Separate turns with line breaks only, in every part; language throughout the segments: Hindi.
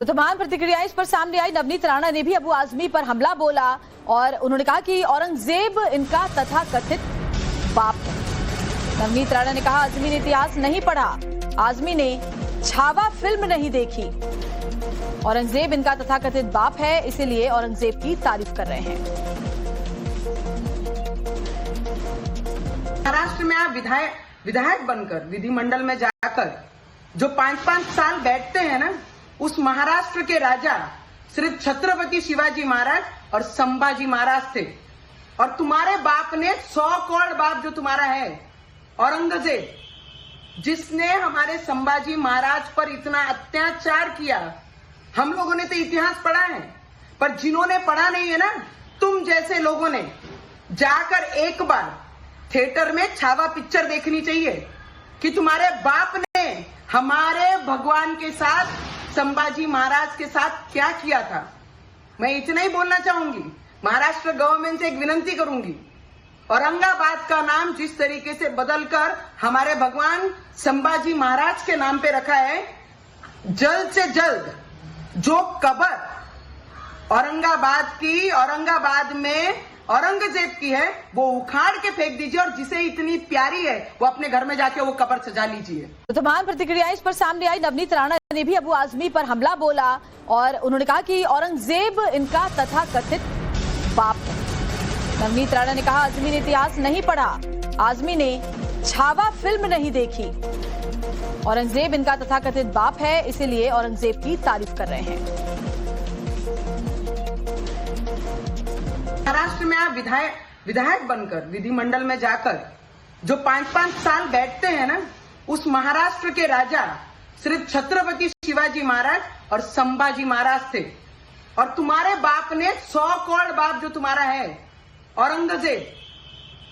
तो तमाम प्रतिक्रियाएं इस पर सामने आई। नवनीत राणा ने भी अबू आजमी पर हमला बोला और उन्होंने कहा कि औरंगजेब इनका तथाकथित बाप है। नवनीत राणा ने कहा आजमी ने इतिहास नहीं पढ़ा, आजमी ने छावा फिल्म नहीं देखी, औरंगजेब इनका तथाकथित बाप है, इसीलिए औरंगजेब की तारीफ कर रहे हैं।
महाराष्ट्र में आप विधायक बनकर विधिमंडल में जाकर जो 5-5 साल बैठते हैं ना, उस महाराष्ट्र के राजा श्री छत्रपति शिवाजी महाराज और संभाजी महाराज थे। और तुम्हारे बाप ने 100 करोड़ बाप जो तुम्हारा है औरंगजेब, जिसने हमारे संभाजी महाराज पर इतना अत्याचार किया। हम लोगों ने तो इतिहास पढ़ा है, पर जिन्होंने पढ़ा नहीं है ना, तुम जैसे लोगों ने जाकर एक बार थिएटर में छावा पिक्चर देखनी चाहिए कि तुम्हारे बाप ने हमारे भगवान के साथ, संभाजी महाराज के साथ क्या किया था। मैं इतना ही बोलना चाहूंगी, महाराष्ट्र गवर्नमेंट से एक विनती करूंगी, औरंगाबाद का नाम जिस तरीके से बदलकर हमारे भगवान संभाजी महाराज के नाम पे रखा है, जल्द से जल्द जो कब्र औरंगाबाद में औरंगजेब की है, वो उखाड़ के फेंक दीजिए, और जिसे इतनी प्यारी है वो अपने घर में जाके वो कब्र सजा लीजिए।
तो तमाम प्रतिक्रियाएं इस पर सामने आई। नवनीत राणा ने भी अबू आजमी पर हमला बोला और उन्होंने कहा कि औरंगजेब इनका तथाकथित बाप है। नवनीत राणा ने कहा आजमी ने इतिहास नहीं पढ़ा, आजमी ने छावा फिल्म नहीं देखी, औरंगजेब इनका तथाकथित बाप है, इसीलिए औरंगजेब की तारीफ कर रहे हैं।
महाराष्ट्र में आप विधायक बनकर विधिमंडल में जाकर जो 5-5 साल बैठते हैं ना, उस महाराष्ट्र के राजा श्री छत्रपति शिवाजी महाराज और संभाजी महाराज थे। और तुम्हारे बाप ने 100 करोड़ बाप जो तुम्हारा है औरंगजेब,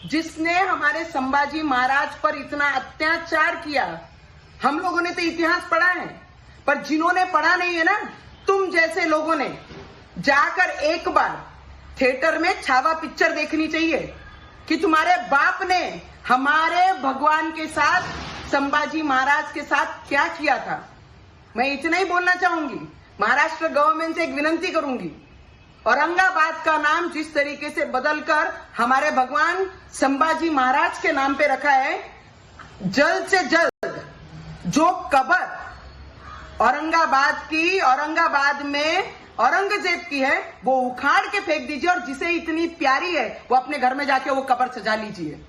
जिसने हमारे संभाजी महाराज पर इतना अत्याचार किया। हम लोगों ने तो इतिहास पढ़ा है, पर जिन्होंने पढ़ा नहीं है ना, तुम जैसे लोगों ने जाकर एक बार थिएटर में छावा पिक्चर देखनी चाहिए कि तुम्हारे बाप ने हमारे भगवान के साथ, संभाजी महाराज के साथ क्या किया था। मैं इतना ही बोलना चाहूंगी, महाराष्ट्र गवर्नमेंट से एक विनती करूंगी, औरंगाबाद का नाम जिस तरीके से बदलकर हमारे भगवान संभाजी महाराज के नाम पे रखा है, जल्द से जल्द जो कब्र औरंगाबाद में औरंगजेब की है, वो उखाड़ के फेंक दीजिए, और जिसे इतनी प्यारी है वो अपने घर में जाके वो कब्र सजा लीजिए।